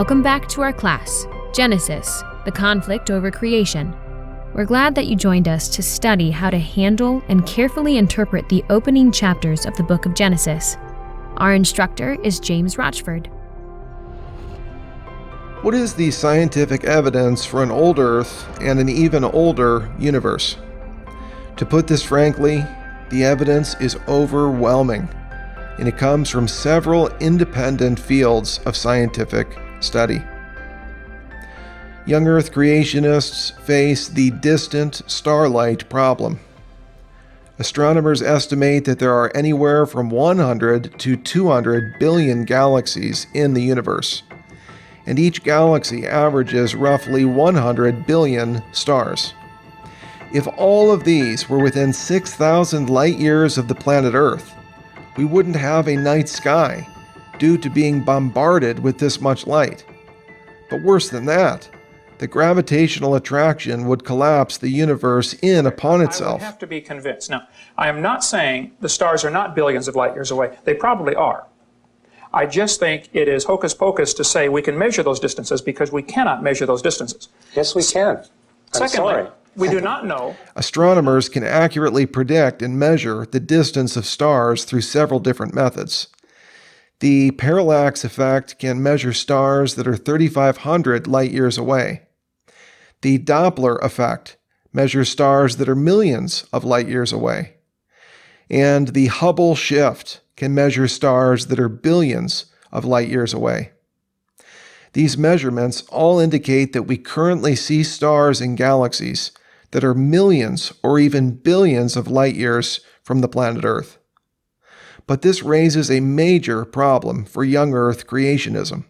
Welcome back to our class, Genesis, the conflict over creation. We're glad that you joined us to study how to handle and carefully interpret the opening chapters of the book of Genesis. Our instructor is James Rochford. What is the scientific evidence for an old Earth and an even older universe? To put this frankly, the evidence is overwhelming, and it comes from several independent fields of scientific study. Young Earth creationists face the distant starlight problem. Astronomers estimate that there are anywhere from 100 to 200 billion galaxies in the universe, and each galaxy averages roughly 100 billion stars. If all of these were within 6,000 light years of the planet Earth, we wouldn't have a night sky due to being bombarded with this much light. But worse than that, the gravitational attraction would collapse the universe in upon itself. I would have to be convinced. Now, I am not saying the stars are not billions of light years away. They probably are. I just think it is hocus pocus to say we can measure those distances because we cannot measure those distances. Yes, we can. Secondly, we do not know. Astronomers can accurately predict and measure the distance of stars through several different methods. The parallax effect can measure stars that are 3,500 light years away. The Doppler effect measures stars that are millions of light years away. And the Hubble shift can measure stars that are billions of light years away. These measurements all indicate that we currently see stars in galaxies that are millions or even billions of light years from the planet Earth. But this raises a major problem for young Earth creationism,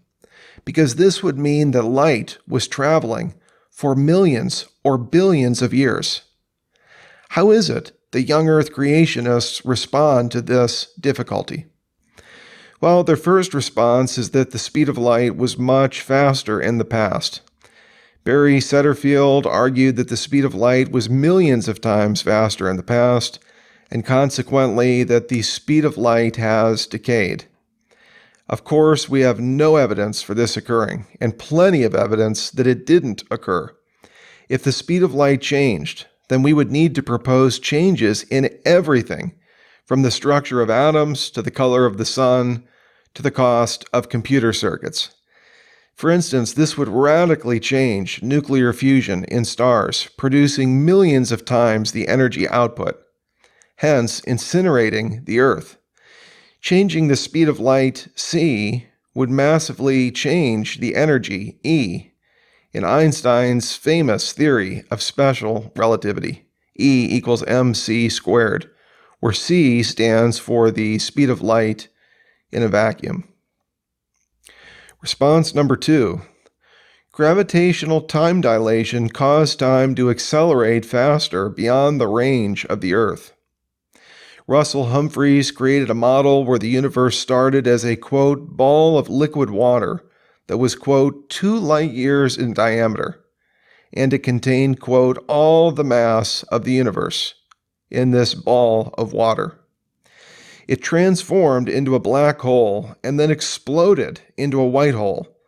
because this would mean that light was traveling for millions or billions of years. How is it that young Earth creationists respond to this difficulty? Well, their first response is that the speed of light was much faster in the past. Barry Setterfield argued that the speed of light was millions of times faster in the past, and consequently that the speed of light has decayed. Of course, we have no evidence for this occurring, and plenty of evidence that it didn't occur. If the speed of light changed, then we would need to propose changes in everything, from the structure of atoms to the color of the sun to the cost of computer circuits. For instance, this would radically change nuclear fusion in stars, producing millions of times the energy output, hence incinerating the Earth. Changing the speed of light, c, would massively change the energy, E, in Einstein's famous theory of special relativity, E equals mc squared, where c stands for the speed of light in a vacuum. Response number 2. Gravitational time dilation caused time to accelerate faster beyond the range of the Earth. Russell Humphreys created a model where the universe started as a, quote, ball of liquid water that was, quote, 2 light years in diameter, and it contained, quote, all the mass of the universe in this ball of water. It transformed into a black hole and then exploded into a white hole,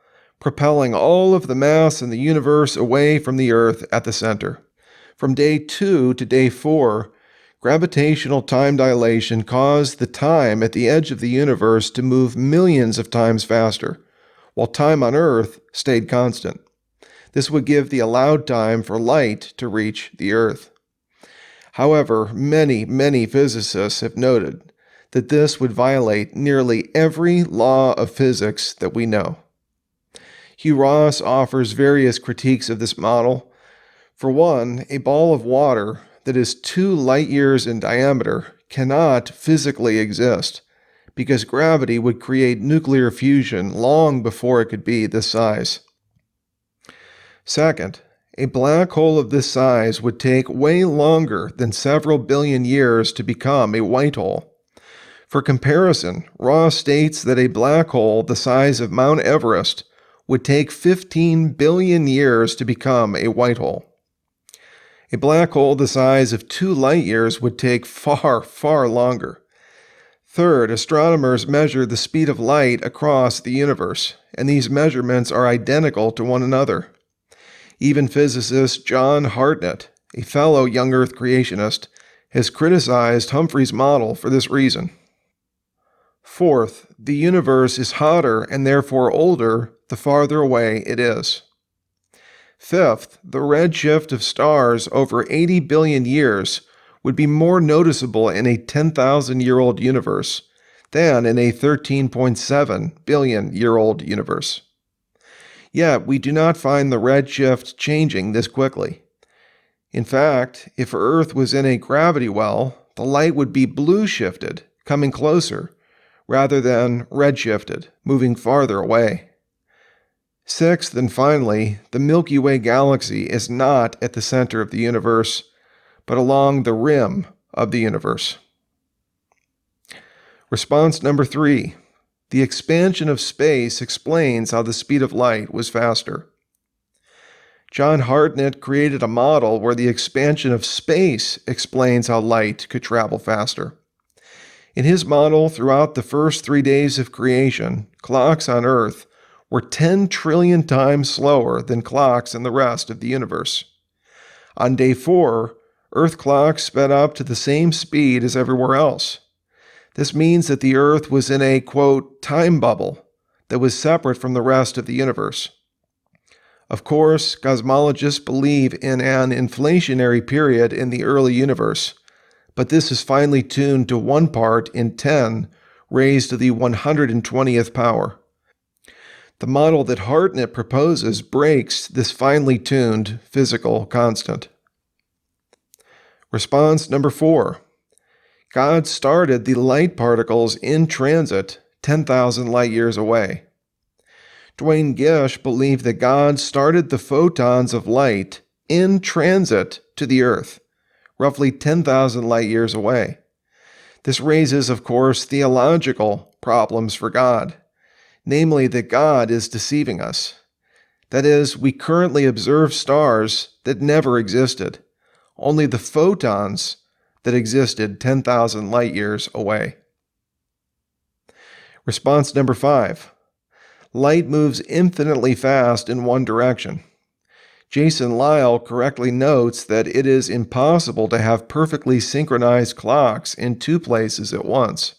propelling all of the mass in the universe away from the Earth at the center. From day 2 to day 4, gravitational time dilation caused the time at the edge of the universe to move millions of times faster, while time on Earth stayed constant. This would give the allowed time for light to reach the Earth. However, many physicists have noted that this would violate nearly every law of physics that we know. Hugh Ross offers various critiques of this model. For one, a ball of water that is 2 light years in diameter cannot physically exist, because gravity would create nuclear fusion long before it could be this size. Second, a black hole of this size would take way longer than several billion years to become a white hole. For comparison, Ross states that a black hole the size of Mount Everest would take 15 billion years to become a white hole. A black hole the size of 2 light years would take far longer. Third, astronomers measure the speed of light across the universe, and these measurements are identical to one another. Even physicist John Hartnett, a fellow young Earth creationist, has criticized Humphreys' model for this reason. Fourth, the universe is hotter and therefore older the farther away it is. Fifth, the redshift of stars over 80 billion years would be more noticeable in a 10,000-year-old universe than in a 13.7 billion-year-old universe. Yet, we do not find the redshift changing this quickly. In fact, if Earth was in a gravity well, the light would be blue-shifted, coming closer, rather than redshifted, moving farther away. Sixth, and finally, the Milky Way galaxy is not at the center of the universe, but along the rim of the universe. Response number 3. The expansion of space explains how the speed of light was faster. John Hartnett created a model where the expansion of space explains how light could travel faster. In his model, throughout the first 3 days of creation, clocks on Earth were 10 trillion times slower than clocks in the rest of the universe. On day 4, Earth clocks sped up to the same speed as everywhere else. This means that the Earth was in a, quote, time bubble that was separate from the rest of the universe. Of course, cosmologists believe in an inflationary period in the early universe, but this is finely tuned to 1 part in 10 raised to the 120th power. The model that Hartnett proposes breaks this finely tuned physical constant. Response number 4. God started the light particles in transit 10,000 light years away. Duane Gish believed that God started the photons of light in transit to the Earth, roughly 10,000 light years away. This raises, of course, theological problems for God, namely that God is deceiving us. That is, we currently observe stars that never existed, only the photons that existed 10,000 light years away. Response number 5. Light moves infinitely fast in one direction. Jason Lisle correctly notes that it is impossible to have perfectly synchronized clocks in 2 places at once,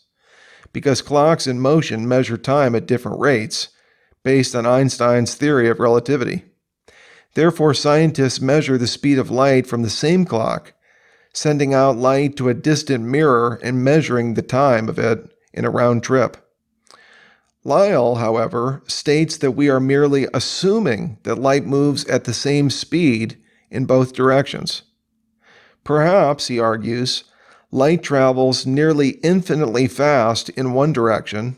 because clocks in motion measure time at different rates, based on Einstein's theory of relativity. Therefore, scientists measure the speed of light from the same clock, sending out light to a distant mirror and measuring the time of it in a round trip. Lisle, however, states that we are merely assuming that light moves at the same speed in both directions. Perhaps, he argues, light travels nearly infinitely fast in one direction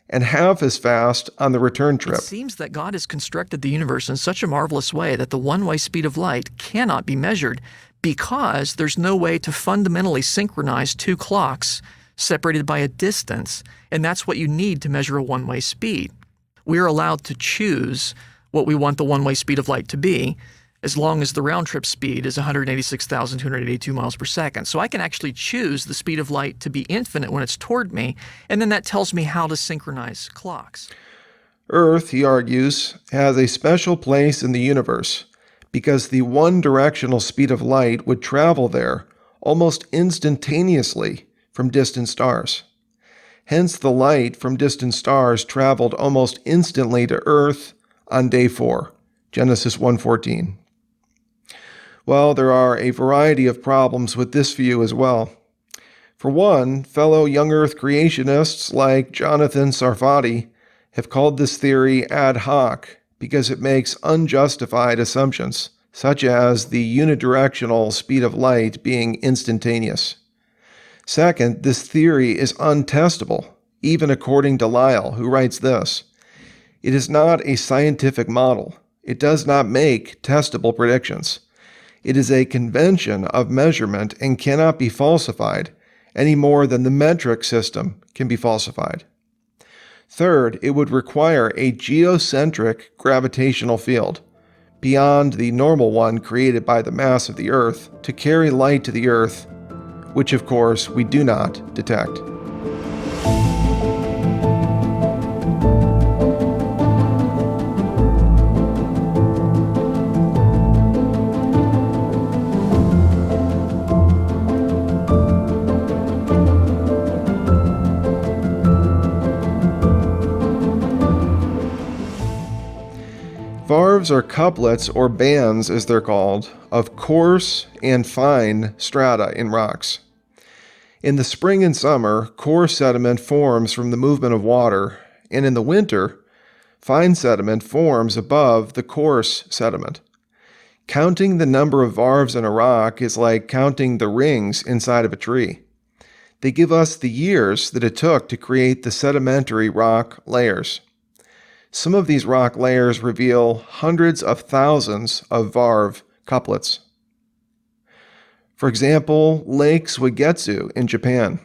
and half as fast on the return trip. It seems that God has constructed the universe in such a marvelous way that the one-way speed of light cannot be measured because there's no way to fundamentally synchronize 2 clocks separated by a distance, and that's what you need to measure a one-way speed. We're allowed to choose what we want the one-way speed of light to be, as long as the round-trip speed is 186,282 miles per second. So I can actually choose the speed of light to be infinite when it's toward me, and then that tells me how to synchronize clocks. Earth, he argues, has a special place in the universe because the one-directional speed of light would travel there almost instantaneously from distant stars. Hence, the light from distant stars traveled almost instantly to Earth on day 4, Genesis 1:14. Well, there are a variety of problems with this view as well. For one, fellow young Earth creationists like Jonathan Sarfati have called this theory ad hoc because it makes unjustified assumptions, such as the unidirectional speed of light being instantaneous. Second, this theory is untestable, even according to Lisle, who writes this: "It is not a scientific model. It does not make testable predictions. It is a convention of measurement and cannot be falsified any more than the metric system can be falsified." Third, it would require a geocentric gravitational field, beyond the normal one created by the mass of the Earth, to carry light to the Earth, which of course we do not detect. varves are couplets, or bands as they're called, of coarse and fine strata in rocks. In the spring and summer, coarse sediment forms from the movement of water, and in the winter, fine sediment forms above the coarse sediment. Counting the number of varves in a rock is like counting the rings inside of a tree. They give us the years that it took to create the sedimentary rock layers. Some of these rock layers reveal hundreds of thousands of varve couplets. For example, Lake Suigetsu in Japan.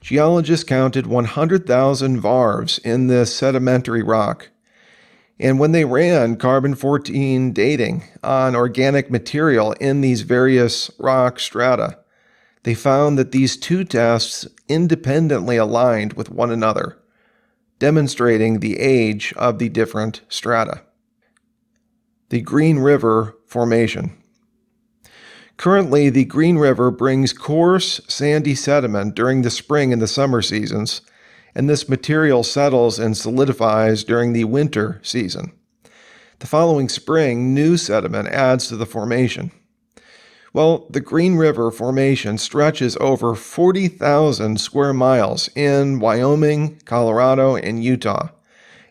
Geologists counted 100,000 varves in this sedimentary rock, and when they ran carbon-14 dating on organic material in these various rock strata, they found that these two tests independently aligned with one another, demonstrating the age of the different strata. The Green River Formation. Currently, the Green River brings coarse, sandy sediment during the spring and the summer seasons, and this material settles and solidifies during the winter season. The following spring, new sediment adds to the formation. Well, the Green River Formation stretches over 40,000 square miles in Wyoming, Colorado, and Utah,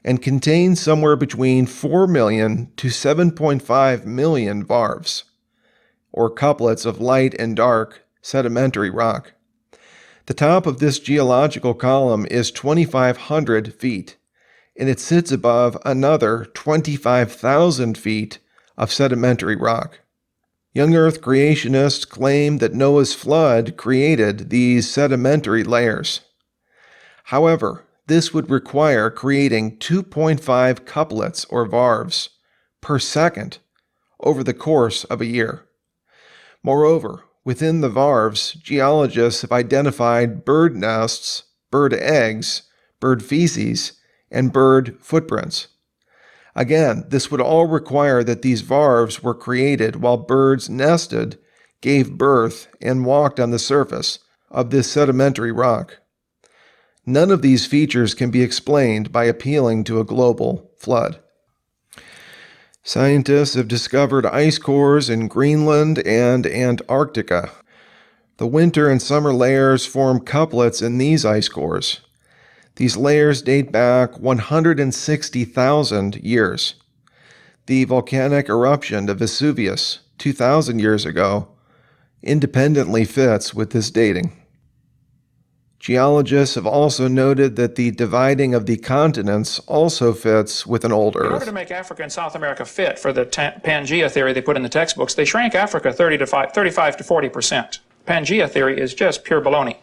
and contains somewhere between 4 million to 7.5 million varves, or couplets of light and dark sedimentary rock. The top of this geological column is 2,500 feet, and it sits above another 25,000 feet of sedimentary rock. Young Earth creationists claim that Noah's flood created these sedimentary layers. However, this would require creating 2.5 couplets or varves per second over the course of a year. Moreover, within the varves, geologists have identified bird nests, bird eggs, bird feces, and bird footprints. Again, this would all require that these varves were created while birds nested, gave birth, and walked on the surface of this sedimentary rock. None of these features can be explained by appealing to a global flood. Scientists have discovered ice cores in Greenland and Antarctica. The winter and summer layers form couplets in these ice cores. These layers date back 160,000 years. The volcanic eruption of Vesuvius 2,000 years ago independently fits with this dating. Geologists have also noted that the dividing of the continents also fits with an old Earth. In order to make Africa and South America fit for the Pangea theory they put in the textbooks, they shrank Africa 35 to 40%. Pangea theory is just pure baloney.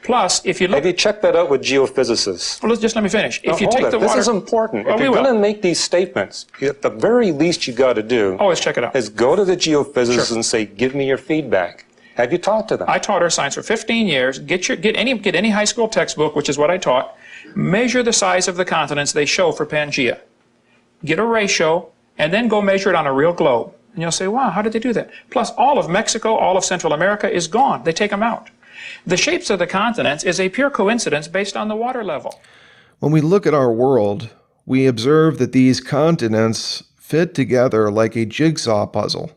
Plus, if you look... Have you checked that out with geophysicists? Well, just let me finish. If you take the water... This is important. Well, if you're going to make these statements, at the very least you got to do... Always check it out. ...is go to the geophysicists and say, give me your feedback. Have you talked to them? I taught earth science for 15 years. Get any high school textbook, which is what I taught. Measure the size of the continents they show for Pangea. Get a ratio, and then go measure it on a real globe. And you'll say, wow, how did they do that? Plus, all of Mexico, all of Central America is gone. They take them out. The shapes of the continents is a pure coincidence based on the water level. When we look at our world, we observe that these continents fit together like a jigsaw puzzle.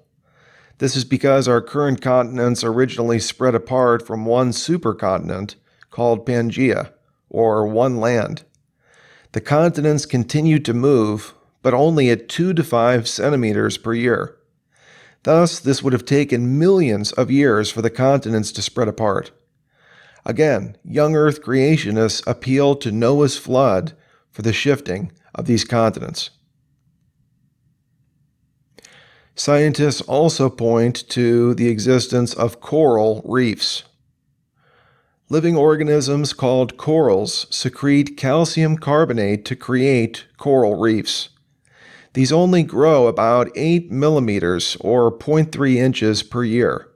This is because our current continents originally spread apart from one supercontinent called Pangea, or one land. The continents continue to move, but only at 2 to 5 centimeters per year. Thus, this would have taken millions of years for the continents to spread apart. Again, young Earth creationists appeal to Noah's flood for the shifting of these continents. Scientists also point to the existence of coral reefs. Living organisms called corals secrete calcium carbonate to create coral reefs. These only grow about 8 millimeters or 0.3 inches per year,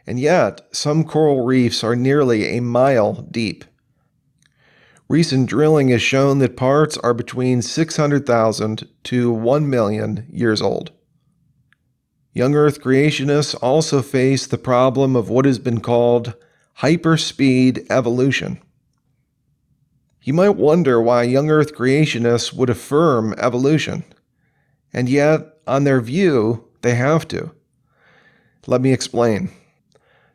and yet some coral reefs are nearly a mile deep. Recent drilling has shown that parts are between 600,000 to 1 million years old. Young Earth creationists also face the problem of what has been called hyperspeed evolution. You might wonder why young Earth creationists would affirm evolution. And yet, on their view, they have to. Let me explain.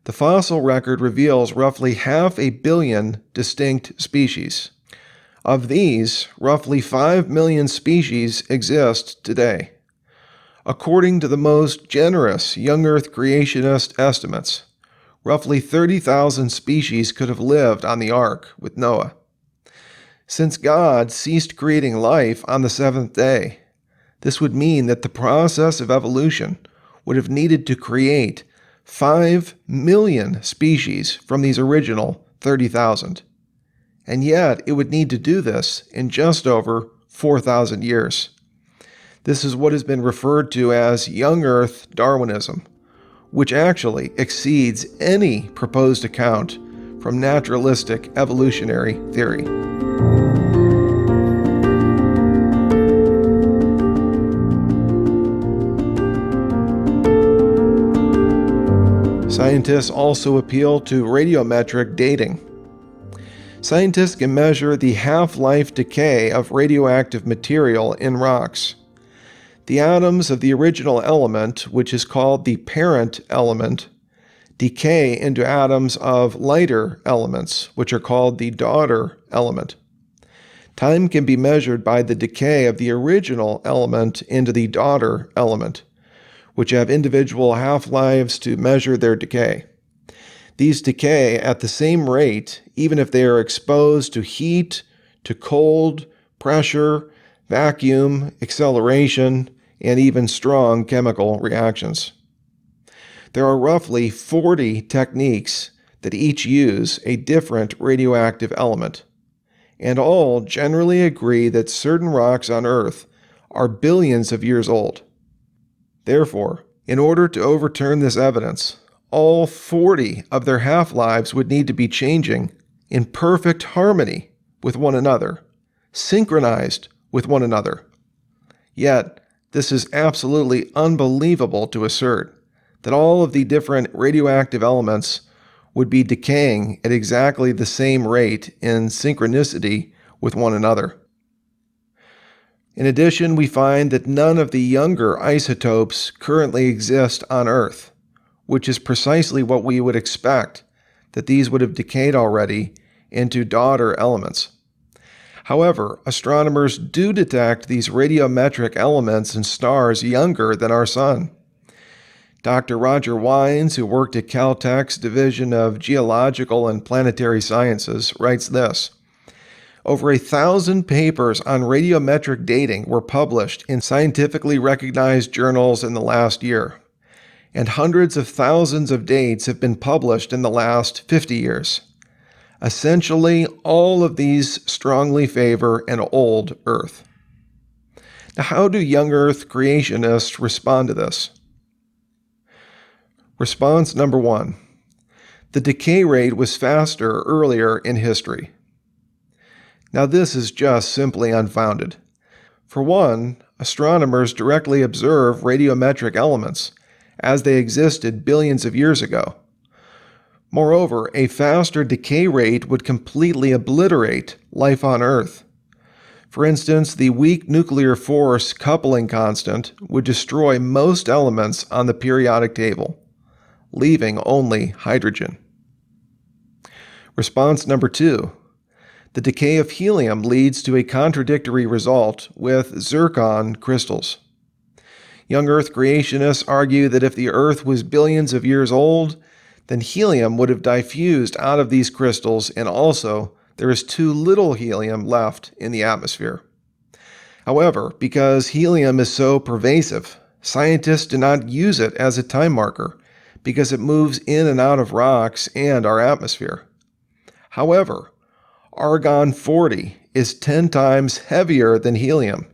The fossil record reveals roughly 500 million distinct species. Of these, roughly 5 million species exist today. According to the most generous Young Earth Creationist estimates, roughly 30,000 species could have lived on the ark with Noah. Since God ceased creating life on the seventh day, this would mean that the process of evolution would have needed to create 5 million species from these original 30,000. And yet, it would need to do this in just over 4,000 years. This is what has been referred to as Young Earth Darwinism, which actually exceeds any proposed account from naturalistic evolutionary theory. Scientists also appeal to radiometric dating. Scientists can measure the half-life decay of radioactive material in rocks. The atoms of the original element, which is called the parent element, decay into atoms of lighter elements, which are called the daughter element. Time can be measured by the decay of the original element into the daughter element, which have individual half-lives to measure their decay. These decay at the same rate, even if they are exposed to heat, to cold, pressure, vacuum, acceleration, and even strong chemical reactions. There are roughly 40 techniques that each use a different radioactive element, and all generally agree that certain rocks on Earth are billions of years old. Therefore, in order to overturn this evidence, all 40 of their half-lives would need to be changing in perfect harmony with one another, synchronized with one another. Yet, this is absolutely unbelievable to assert that all of the different radioactive elements would be decaying at exactly the same rate in synchronicity with one another. In addition, we find that none of the younger isotopes currently exist on Earth, which is precisely what we would expect, that these would have decayed already into daughter elements. However, astronomers do detect these radiometric elements in stars younger than our Sun. Dr. Roger Wines, who worked at Caltech's Division of Geological and Planetary Sciences, writes this: over 1,000 papers on radiometric dating were published in scientifically recognized journals in the last year, and hundreds of thousands of dates have been published in the last 50 years. Essentially, all of these strongly favor an old Earth. Now, how do Young Earth creationists respond to this? Response number 1. The decay rate was faster earlier in history. Now, this is just simply unfounded. For one, astronomers directly observe radiometric elements as they existed billions of years ago. Moreover, a faster decay rate would completely obliterate life on Earth. For instance, the weak nuclear force coupling constant would destroy most elements on the periodic table, leaving only hydrogen. Response number 2. The decay of helium leads to a contradictory result with zircon crystals. Young Earth creationists argue that if the Earth was billions of years old, then helium would have diffused out of these crystals, and also there is too little helium left in the atmosphere. However, because helium is so pervasive, scientists do not use it as a time marker because it moves in and out of rocks and our atmosphere. However, argon-40 is 10 times heavier than helium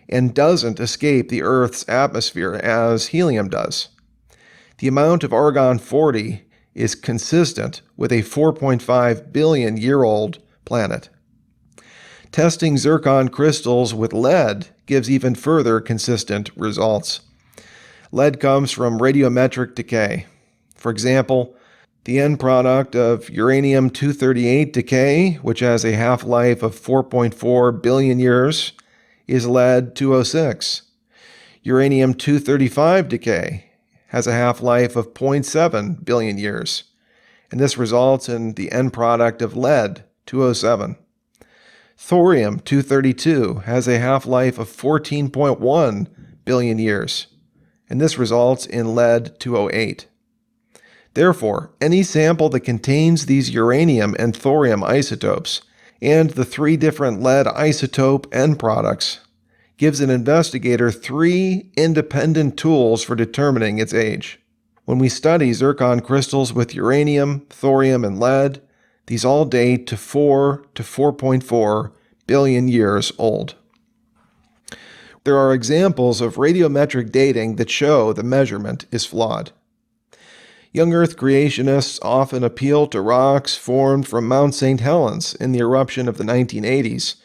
and doesn't escape the Earth's atmosphere as helium does. The amount of argon-40 is consistent with a 4.5 billion year old planet. Testing zircon crystals with lead gives even further consistent results. Lead comes from radiometric decay. For example, the end product of uranium-238 decay, which has a half-life of 4.4 billion years, is lead-206. Uranium-235 decay has a half-life of 0.7 billion years, and this results in the end product of lead-207. Thorium-232 has a half-life of 14.1 billion years, and this results in lead-208. Therefore, any sample that contains these uranium and thorium isotopes and the 3 different lead isotope end products gives an investigator 3 independent tools for determining its age. When we study zircon crystals with uranium, thorium, and lead, these all date to 4 to 4.4 billion years old. There are examples of radiometric dating that show the measurement is flawed. Young Earth creationists often appeal to rocks formed from Mount St. Helens in the eruption of the 1980s,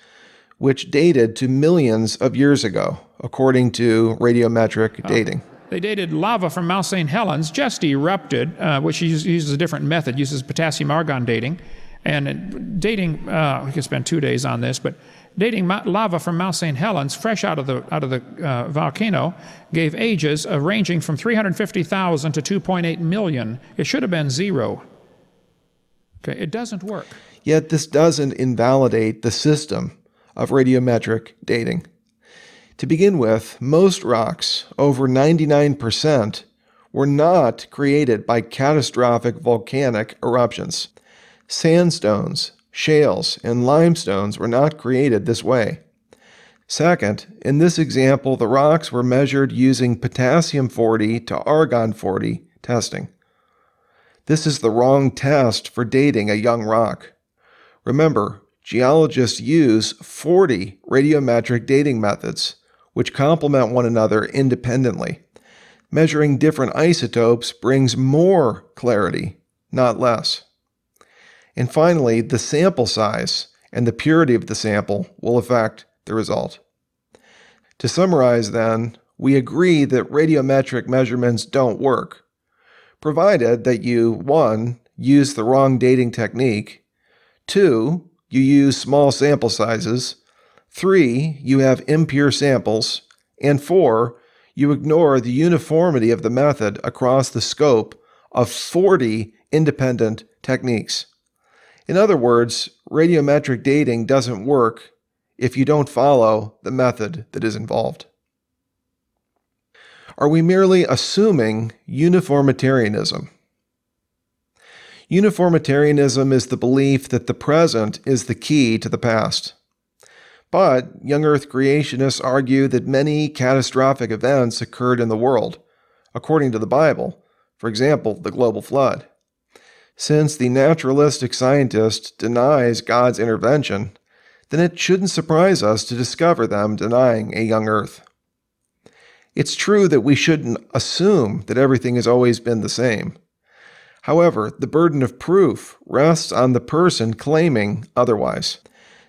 which dated to millions of years ago, according to radiometric dating. They dated lava from Mount St. Helens, just erupted, which uses a different method, uses potassium-argon dating. And dating, we could spend 2 days on this, but dating lava from Mount St. Helens, fresh out of the volcano, gave ages ranging from 350,000 to 2.8 million. It should have been 0. Okay, it doesn't work. Yet this doesn't invalidate the system of radiometric dating. To begin with, most rocks, over 99%, were not created by catastrophic volcanic eruptions. Sandstones, shales, and limestones were not created this way. Second, in this example, the rocks were measured using potassium-40 to argon-40 testing. This is the wrong test for dating a young rock. Remember, geologists use 40 radiometric dating methods, which complement one another independently. Measuring different isotopes brings more clarity, not less. And finally, the sample size and the purity of the sample will affect the result. To summarize then, we agree that radiometric measurements don't work, provided that you, 1, use the wrong dating technique, 2, you use small sample sizes, 3, you have impure samples, and 4, you ignore the uniformity of the method across the scope of 40 independent techniques. In other words, radiometric dating doesn't work if you don't follow the method that is involved. Are we merely assuming uniformitarianism? Uniformitarianism is the belief that the present is the key to the past. But young Earth creationists argue that many catastrophic events occurred in the world, according to the Bible, for example, the global flood. Since the naturalistic scientist denies God's intervention, then it shouldn't surprise us to discover them denying a young Earth. It's true that we shouldn't assume that everything has always been the same. However, the burden of proof rests on the person claiming otherwise.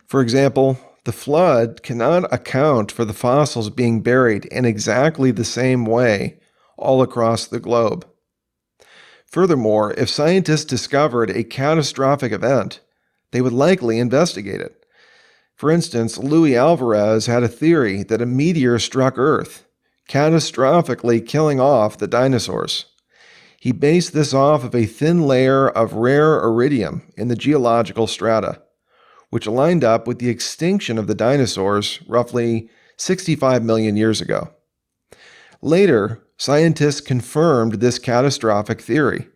For example, the flood cannot account for the fossils being buried in exactly the same way all across the globe. Furthermore, if scientists discovered a catastrophic event, they would likely investigate it. For instance, Luis Alvarez had a theory that a meteor struck Earth, catastrophically killing off the dinosaurs. He based this off of a thin layer of rare iridium in the geological strata, which lined up with the extinction of the dinosaurs roughly 65 million years ago. Later, scientists confirmed this catastrophic theory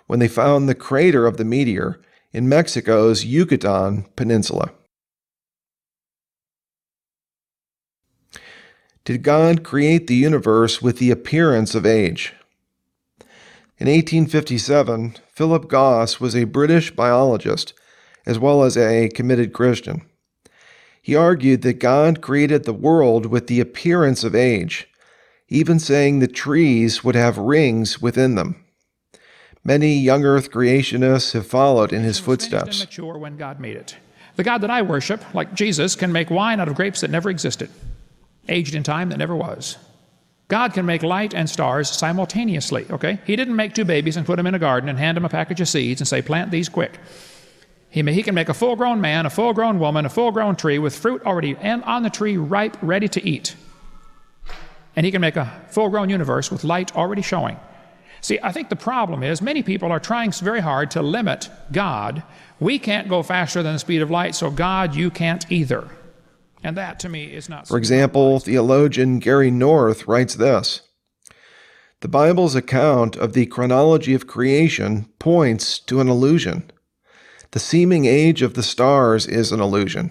when they found the crater of the meteor in Mexico's Yucatan Peninsula. Did God create the universe with the appearance of age? In 1857, Philip Goss was a British biologist as well as a committed Christian. He argued that God created the world with the appearance of age, even saying that trees would have rings within them. Many young Earth creationists have followed in his footsteps. Mature when God made it. The God that I worship, like Jesus, can make wine out of grapes that never existed, aged in time that never was. God can make light and stars simultaneously, okay? He didn't make 2 babies and put them in a garden and hand them a package of seeds and say, plant these quick. He can make a full-grown man, a full-grown woman, a full-grown tree with fruit already on the tree, ripe, ready to eat. and he can make a full-grown universe with light already showing. See, I think the problem is many people are trying very hard to limit God. We can't go faster than the speed of light, so God, you can't either. And that, to me, is not... For example, theologian Gary North writes this: "The Bible's account of the chronology of creation points to an illusion. The seeming age of the stars is an illusion.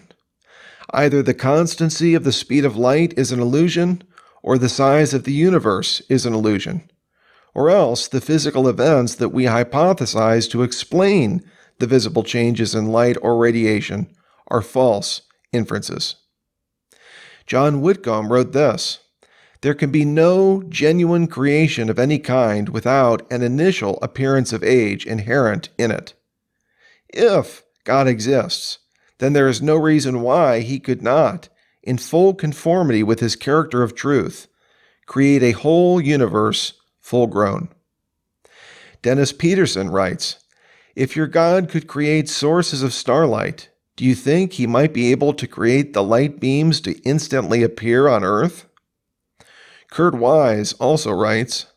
Either the constancy of the speed of light is an illusion, or the size of the universe is an illusion. Or else the physical events that we hypothesize to explain the visible changes in light or radiation are false inferences." John Whitcomb wrote this: "There can be no genuine creation of any kind without an initial appearance of age inherent in it. If God exists, then there is no reason why he could not, in full conformity with his character of truth, create a whole universe full-grown." Dennis Peterson writes, "If your God could create sources of starlight, do you think he might be able to create the light beams to instantly appear on Earth?" Kurt Wise also writes,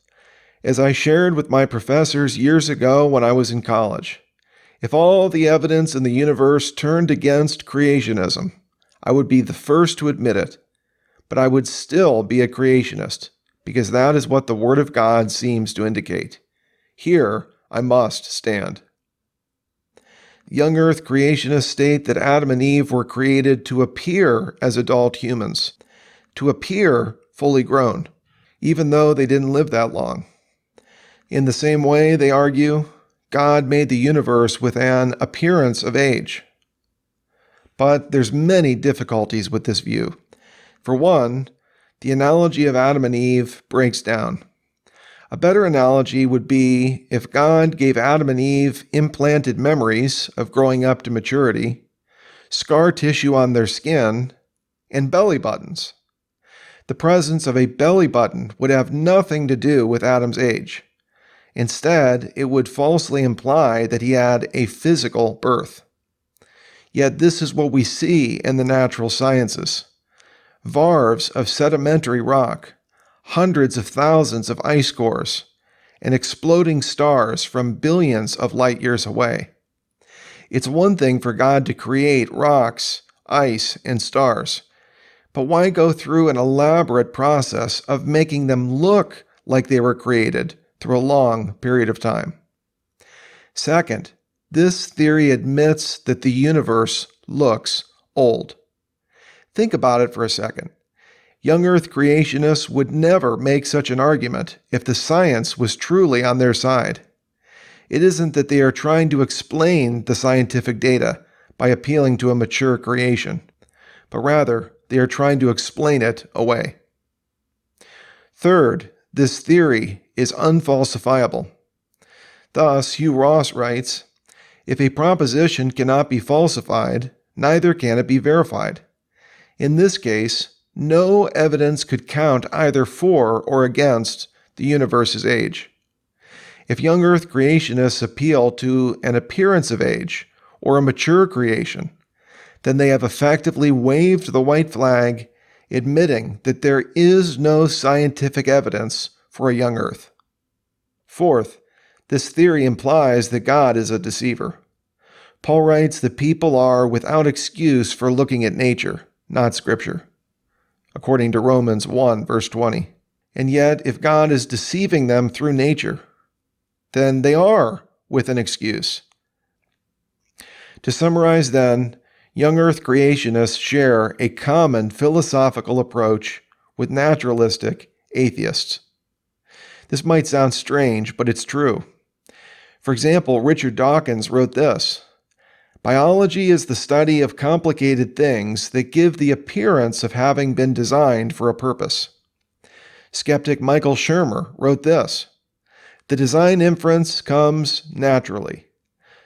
"As I shared with my professors years ago when I was in college, if all the evidence in the universe turned against creationism, I would be the first to admit it, but I would still be a creationist, because that is what the Word of God seems to indicate. Here I must stand." Young Earth creationists state that Adam and Eve were created to appear as adult humans, to appear fully grown, even though they didn't live that long. In the same way, they argue, God made the universe with an appearance of age. But there's many difficulties with this view. For one, the analogy of Adam and Eve breaks down. A better analogy would be if God gave Adam and Eve implanted memories of growing up to maturity, scar tissue on their skin, and belly buttons. The presence of a belly button would have nothing to do with Adam's age. Instead, it would falsely imply that he had a physical birth. Yet this is what we see in the natural sciences. Varves of sedimentary rock, hundreds of thousands of ice cores, and exploding stars from billions of light years away. It's one thing for God to create rocks, ice, and stars, but why go through an elaborate process of making them look like they were created through a long period of time? Second, this theory admits that the universe looks old. Think about it for a second. Young Earth creationists would never make such an argument if the science was truly on their side. It isn't that they are trying to explain the scientific data by appealing to a mature creation, but rather they are trying to explain it away. Third, this theory is unfalsifiable. Thus, Hugh Ross writes, "If a proposition cannot be falsified, neither can it be verified. In this case, no evidence could count either for or against the universe's age. If young Earth creationists appeal to an appearance of age or a mature creation, then they have effectively waved the white flag, admitting that there is no scientific evidence for a young Earth." Fourth, this theory implies that God is a deceiver. Paul writes that people are without excuse for looking at nature, not Scripture, according to Romans 1, verse 20. And yet, if God is deceiving them through nature, then they are with an excuse. To summarize then, young Earth creationists share a common philosophical approach with naturalistic atheists. This might sound strange, but it's true. For example, Richard Dawkins wrote this: "Biology is the study of complicated things that give the appearance of having been designed for a purpose." Skeptic Michael Shermer wrote this: "The design inference comes naturally.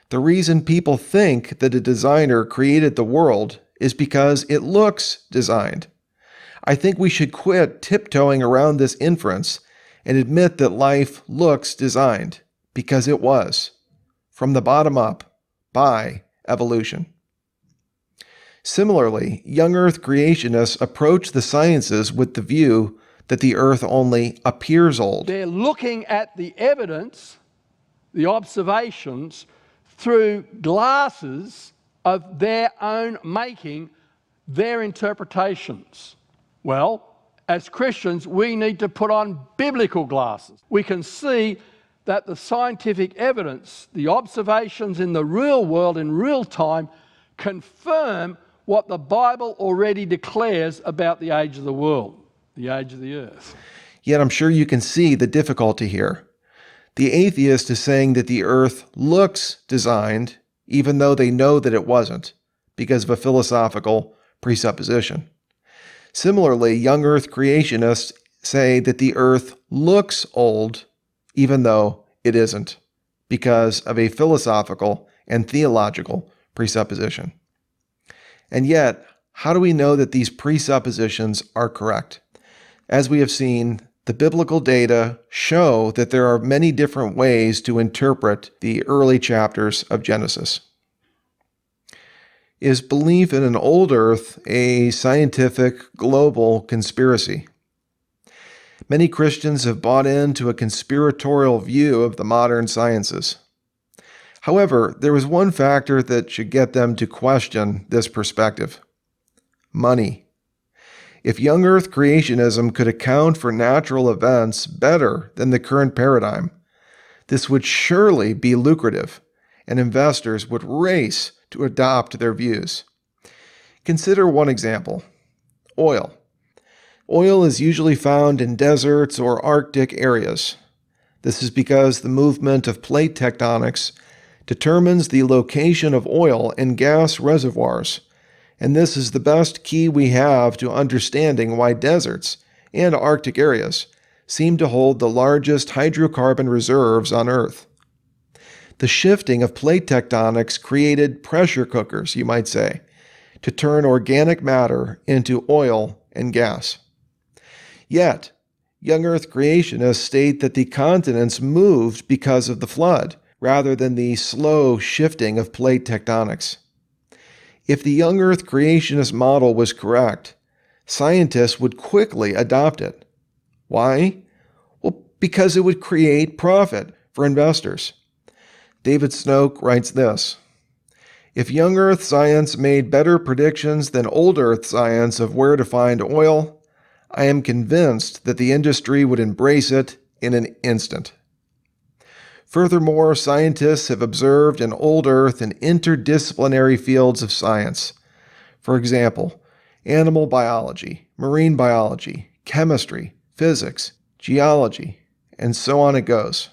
The reason people think that a designer created the world is because it looks designed. I think we should quit tiptoeing around this inference and admit that life looks designed, because it was, from the bottom up, by evolution." Similarly, young Earth creationists approach the sciences with the view that the Earth only appears old. They're looking at the evidence, the observations, through glasses of their own making, their interpretations. Well, as Christians, we need to put on biblical glasses. We can see that the scientific evidence, the observations in the real world in real time, confirm what the Bible already declares about the age of the world, the age of the earth. Yet I'm sure you can see the difficulty here. The atheist is saying that the Earth looks designed, even though they know that it wasn't, because of a philosophical presupposition. Similarly, young Earth creationists say that the Earth looks old, even though it isn't, because of a philosophical and theological presupposition. And yet, how do we know that these presuppositions are correct? As we have seen, the biblical data show that there are many different ways to interpret the early chapters of Genesis. Is belief in an old Earth a scientific, global conspiracy? Many Christians have bought into a conspiratorial view of the modern sciences. However, there is one factor that should get them to question this perspective: money. If young Earth creationism could account for natural events better than the current paradigm, this would surely be lucrative, and investors would race to adopt their views. Consider one example: oil. Oil is usually found in deserts or Arctic areas. This is because the movement of plate tectonics determines the location of oil and gas reservoirs, and this is the best key we have to understanding why deserts and Arctic areas seem to hold the largest hydrocarbon reserves on Earth. The shifting of plate tectonics created pressure cookers, you might say, to turn organic matter into oil and gas. Yet, young Earth creationists state that the continents moved because of the flood, rather than the slow shifting of plate tectonics. If the young Earth creationist model was correct, scientists would quickly adopt it. Why? Well, because it would create profit for investors. David Snoke writes this: if young Earth science made better predictions than old Earth science of where to find oil, I am convinced that the industry would embrace it in an instant. Furthermore, scientists have observed an old Earth in interdisciplinary fields of science. For example, animal biology, marine biology, chemistry, physics, geology, and so on it goes.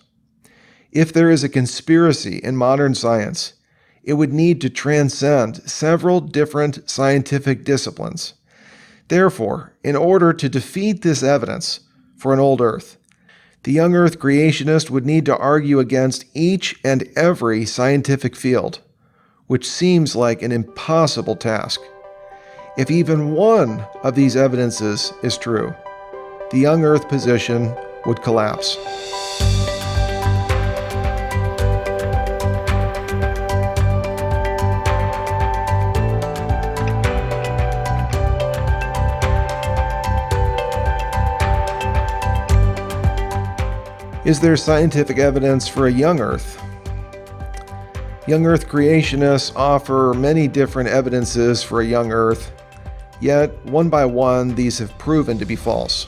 If there is a conspiracy in modern science, it would need to transcend several different scientific disciplines. Therefore, in order to defeat this evidence for an old Earth, the young Earth creationist would need to argue against each and every scientific field, which seems like an impossible task. If even one of these evidences is true, the young Earth position would collapse. Is there scientific evidence for a young Earth? Young Earth creationists offer many different evidences for a young Earth, yet one by one these have proven to be false.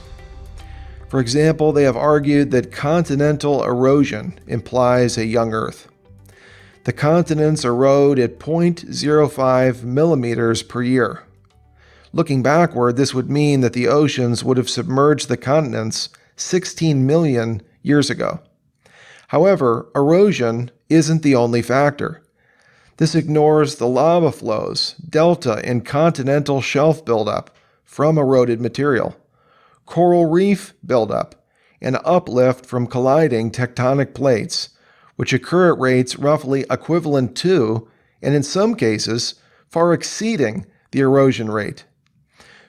For example, they have argued that continental erosion implies a young Earth. The continents erode at 0.05 millimeters per year. Looking backward, this would mean that the oceans would have submerged the continents 16 million years ago. However, erosion isn't the only factor. This ignores the lava flows, delta and continental shelf buildup from eroded material, coral reef buildup, and uplift from colliding tectonic plates, which occur at rates roughly equivalent to, and in some cases, far exceeding the erosion rate.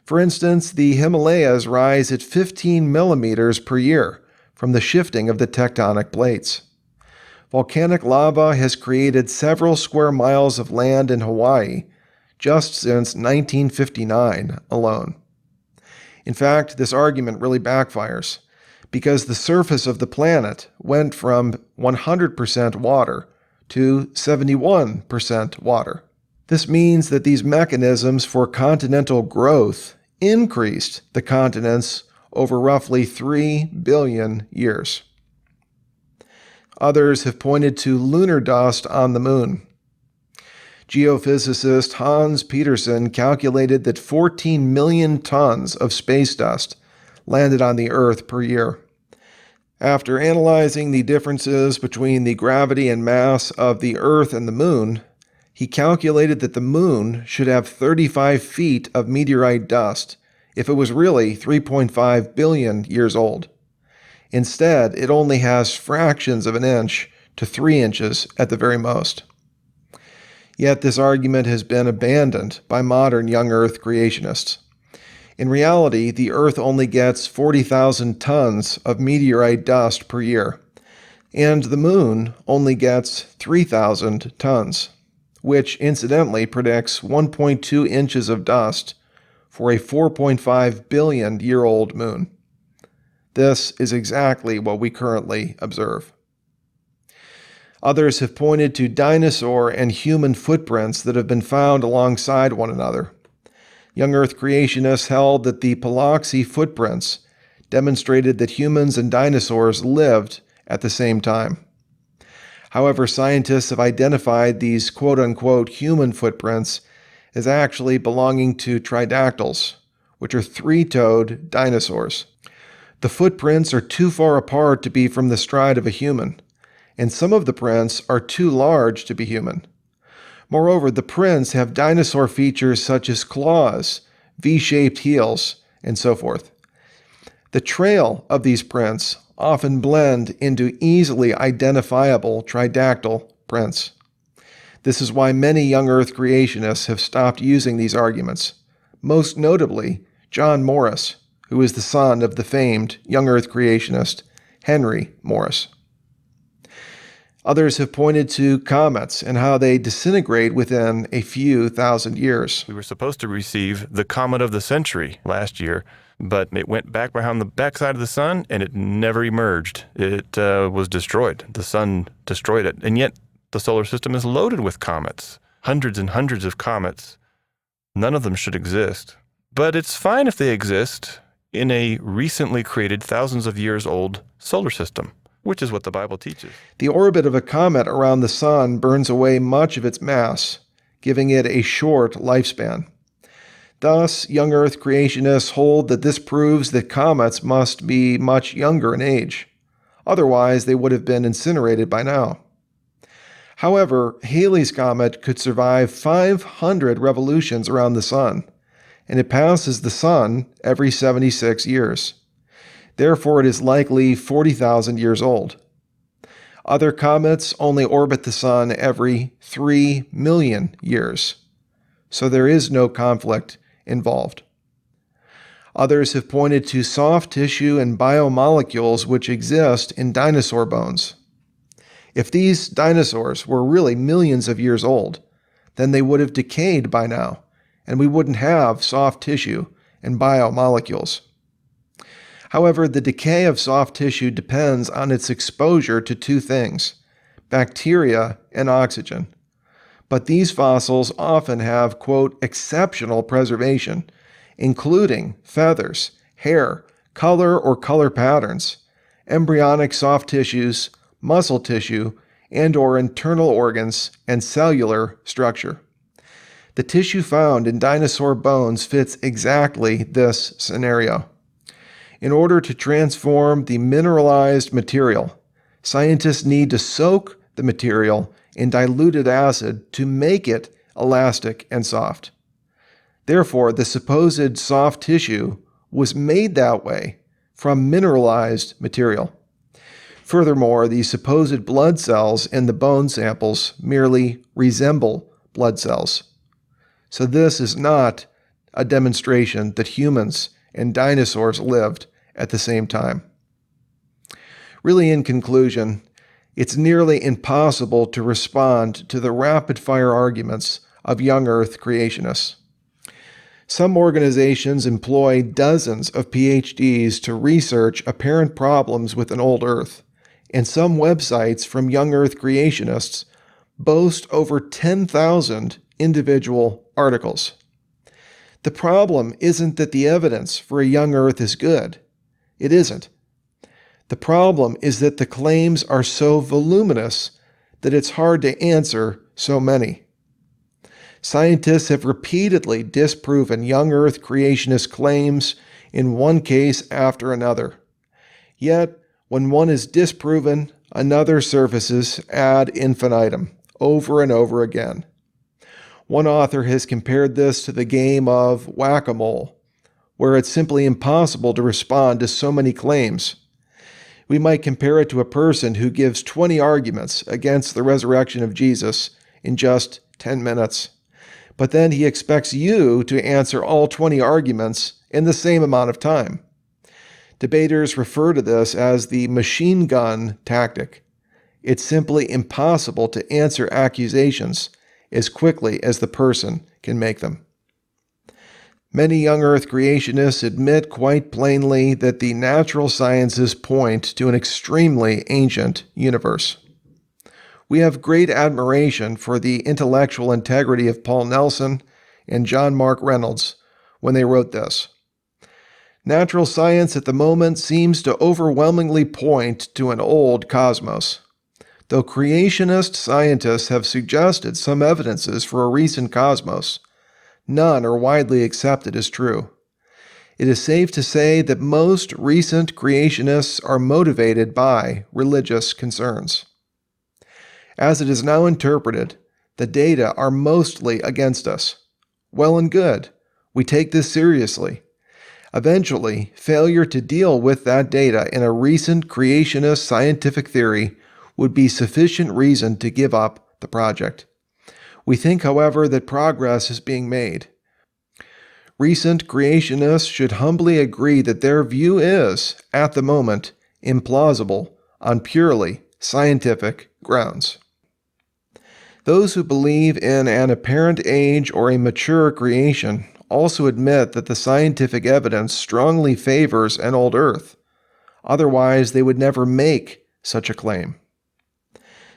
For instance, the Himalayas rise at 15 millimeters per year from the shifting of the tectonic plates. Volcanic lava has created several square miles of land in Hawaii just since 1959 alone. In fact, this argument really backfires, because the surface of the planet went from 100% water to 71% water. This means that these mechanisms for continental growth increased the continents over roughly 3 billion years. Others have pointed to lunar dust on the moon. Geophysicist Hans Petersen calculated that 14 million tons of space dust landed on the Earth per year. After analyzing the differences between the gravity and mass of the Earth and the Moon, he calculated that the Moon should have 35 feet of meteorite dust if it was really 3.5 billion years old. Instead, it only has fractions of an inch to 3 inches at the very most. Yet this argument has been abandoned by modern young Earth creationists. In reality, the Earth only gets 40,000 tons of meteorite dust per year, and the Moon only gets 3,000 tons, which incidentally predicts 1.2 inches of dust for a 4.5 billion year old moon. This is exactly what we currently observe. Others have pointed to dinosaur and human footprints that have been found alongside one another. Young Earth creationists held that the PALUXY footprints demonstrated that humans and dinosaurs lived at the same time. However, scientists have identified these quote-unquote human footprints as actually belonging to tridactyls, which are three-toed dinosaurs. The footprints are too far apart to be from the stride of a human, and some of the prints are too large to be human. Moreover, the prints have dinosaur features such as claws, V-shaped heels, and so forth. The trail of these prints often blend into easily identifiable tridactyl prints. This is why many young Earth creationists have stopped using these arguments, most notably John Morris, who is the son of the famed young Earth creationist Henry Morris. Others have pointed to comets and how they disintegrate within a few thousand years. We were supposed to receive the comet of the century last year, but it went back behind the backside of the sun and it never emerged. It was destroyed. The sun destroyed it. And yet the solar system is loaded with comets, hundreds and hundreds of comets. None of them should exist. But it's fine if they exist in a recently created, thousands of years old solar system, which is what the Bible teaches. The orbit of a comet around the sun burns away much of its mass, giving it a short lifespan. Thus, young Earth creationists hold that this proves that comets must be much younger in age. Otherwise, they would have been incinerated by now. However, Halley's Comet could survive 500 revolutions around the sun, and it passes the sun every 76 years. Therefore, it is likely 40,000 years old. Other comets only orbit the sun every 3 million years, so there is no conflict involved. Others have pointed to soft tissue and biomolecules which exist in dinosaur bones. If these dinosaurs were really millions of years old, then they would have decayed by now, and we wouldn't have soft tissue and biomolecules. However, the decay of soft tissue depends on its exposure to two things, bacteria and oxygen. But these fossils often have, quote, exceptional preservation, including feathers, hair, color or color patterns, embryonic soft tissues, muscle tissue, and/or internal organs and cellular structure. The tissue found in dinosaur bones fits exactly this scenario. In order to transform the mineralized material, scientists need to soak the material in diluted acid to make it elastic and soft. Therefore, the supposed soft tissue was made that way from mineralized material. Furthermore, the supposed blood cells in the bone samples merely resemble blood cells. So this is not a demonstration that humans and dinosaurs lived at the same time. Really, in conclusion, it's nearly impossible to respond to the rapid-fire arguments of young Earth creationists. Some organizations employ dozens of PhDs to research apparent problems with an old Earth, and some websites from Young Earth Creationists boast over 10,000 individual articles. The problem isn't that the evidence for a young Earth is good. It isn't. The problem is that the claims are so voluminous that it's hard to answer so many. Scientists have repeatedly disproven young Earth creationist claims in one case after another. Yet, when one is disproven, another surfaces ad infinitum, over and over again. One author has compared this to the game of whack-a-mole, where it's simply impossible to respond to so many claims. We might compare it to a person who gives 20 arguments against the resurrection of Jesus in just 10 minutes. But then he expects you to answer all 20 arguments in the same amount of time. Debaters refer to this as the machine gun tactic. It's simply impossible to answer accusations as quickly as the person can make them. Many young Earth creationists admit quite plainly that the natural sciences point to an extremely ancient universe. We have great admiration for the intellectual integrity of Paul Nelson and John Mark Reynolds when they wrote this. Natural science at the moment seems to overwhelmingly point to an old cosmos. Though creationist scientists have suggested some evidences for a recent cosmos, none are widely accepted as true. It is safe to say that most recent creationists are motivated by religious concerns. As it is now interpreted, the data are mostly against us. Well and good. We take this seriously. Eventually, failure to deal with that data in a recent creationist scientific theory would be sufficient reason to give up the project. We think, however, that progress is being made. Recent creationists should humbly agree that their view is, at the moment, implausible on purely scientific grounds. Those who believe in an apparent age or a mature creation also admit that the scientific evidence strongly favors an old Earth. Otherwise, they would never make such a claim.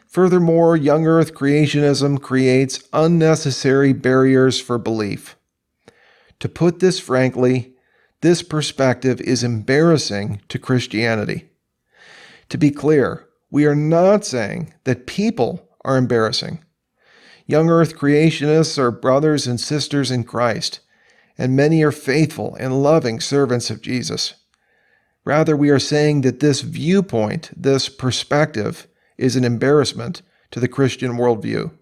Furthermore, young Earth creationism creates unnecessary barriers for belief. To put this frankly, this perspective is embarrassing to Christianity. To be clear, we are not saying that people are embarrassing. Young Earth creationists are brothers and sisters in Christ, and many are faithful and loving servants of Jesus. Rather, we are saying that this viewpoint, this perspective, is an embarrassment to the Christian worldview.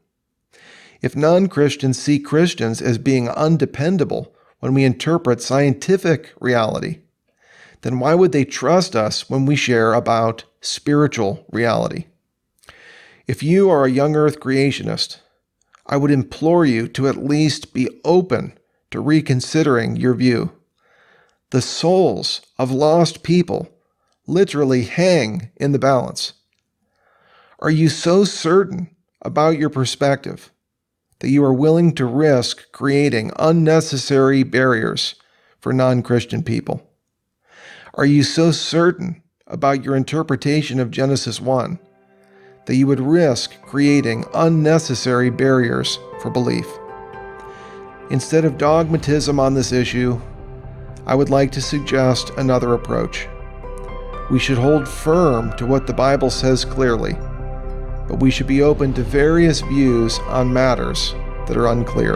If non-Christians see Christians as being undependable when we interpret scientific reality, then why would they trust us when we share about spiritual reality? If you are a young Earth creationist, I would implore you to at least be open to reconsidering your view. The souls of lost people literally hang in the balance. Are you so certain about your perspective that you are willing to risk creating unnecessary barriers for non-Christian people? Are you so certain about your interpretation of Genesis 1 that you would risk creating unnecessary barriers for belief? Instead of dogmatism on this issue, I would like to suggest another approach. We should hold firm to what the Bible says clearly, but we should be open to various views on matters that are unclear.